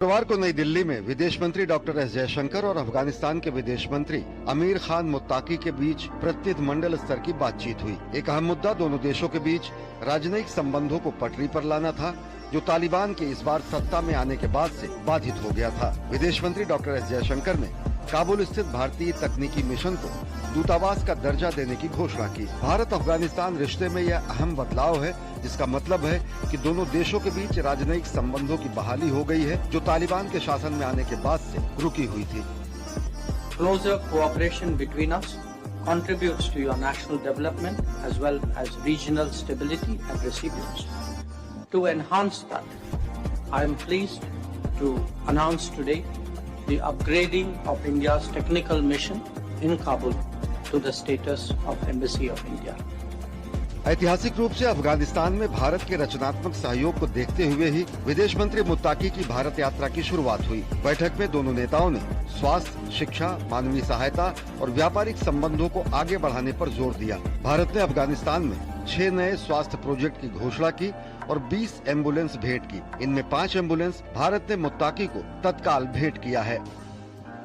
शुक्रवार को नई दिल्ली में विदेश मंत्री डॉक्टर एस जयशंकर और अफगानिस्तान के विदेश मंत्री अमीर खान मुत्ताकी के बीच प्रतिनिधिमंडल स्तर की बातचीत हुई। एक अहम मुद्दा दोनों देशों के बीच राजनयिक संबंधों को पटरी पर लाना था, जो तालिबान के इस बार सत्ता में आने के बाद से बाधित हो गया था। विदेश मंत्री डॉक्टर एस जयशंकर ने काबुल स्थित भारतीय तकनीकी मिशन को दूतावास का दर्जा देने की घोषणा की। भारत अफगानिस्तान रिश्ते में यह अहम बदलाव है, जिसका मतलब है कि दोनों देशों के बीच राजनयिक संबंधों की बहाली हो गई है, जो तालिबान के शासन में आने के बाद से रुकी हुई थी। Closer cooperation between us contributes to your national development as well as regional stability and resilience. To enhance that, I am pleased to announce today the upgrading of India's technical mission in Kabul to the status of Embassy of India. ऐतिहासिक रूप से अफगानिस्तान में भारत के रचनात्मक सहयोग को देखते हुए ही विदेश मंत्री मुत्ताकी की भारत यात्रा की शुरुआत हुई। बैठक में दोनों नेताओं ने स्वास्थ्य, शिक्षा, मानवीय सहायता और व्यापारिक संबंधों को आगे बढ़ाने पर जोर दिया। भारत ने अफगानिस्तान में 6 नए स्वास्थ्य प्रोजेक्ट की घोषणा की और 20 एम्बुलेंस भेंट की। इनमें 5 एम्बुलेंस भारत ने मुत्ताकी को तत्काल भेंट किया है।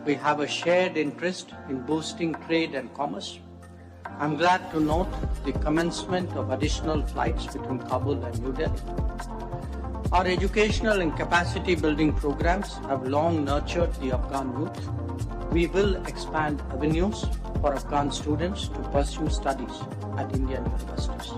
We have a shared interest in boosting trade and commerce. I'm glad to note the commencement of additional flights between Kabul and New Delhi. Our educational and capacity building programs have long nurtured the Afghan youth. We will expand avenues for Afghan students to pursue studies at Indian universities.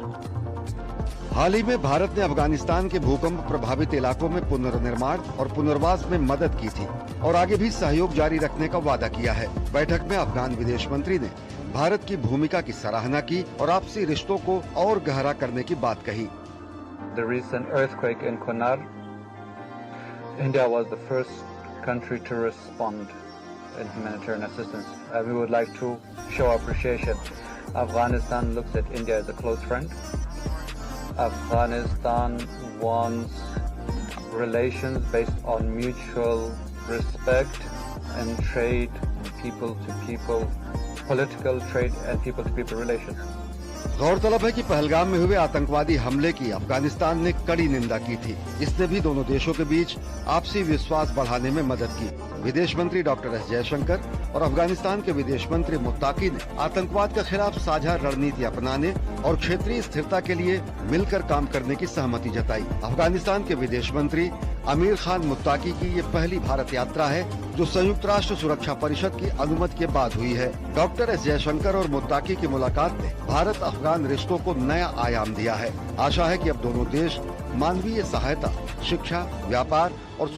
हाल ही में भारत ने अफगानिस्तान के भूकंप प्रभावित इलाकों में पुनर्निर्माण और पुनर्वास में मदद की थी और आगे भी सहयोग जारी रखने का वादा किया है। बैठक में अफगान विदेश मंत्री ने भारत की भूमिका की सराहना की और आपसी रिश्तों को और गहरा करने की बात कही। The recent earthquake in Kunar, India was the first country to respond in humanitarian assistance. We would like to show appreciation. Afghanistan looks at India as a close friend. Afghanistan wants relations based on mutual respect and trade, people to people, political trade and people to people relations. गौरतलब है कि पहलगाम में हुए आतंकवादी हमले की अफगानिस्तान ने कड़ी निंदा की थी। इसने भी दोनों देशों के बीच आपसी विश्वास बढ़ाने में मदद की। विदेश मंत्री डॉक्टर एस जयशंकर और अफगानिस्तान के विदेश मंत्री मुत्ताकी ने आतंकवाद के खिलाफ साझा रणनीति अपनाने और क्षेत्रीय स्थिरता के लिए मिलकर काम करने की सहमति जताई। अफगानिस्तान के विदेश मंत्री अमीर खान मुत्ताकी की ये पहली भारत यात्रा है, जो संयुक्त राष्ट्र सुरक्षा परिषद की अनुमति के बाद हुई है। डॉक्टर एस जयशंकर और मुत्ताकी की मुलाकात ने भारत अफगान रिश्तों को नया आयाम दिया है। आशा है कि अब दोनों देश मानवीय सहायता, शिक्षा, व्यापार और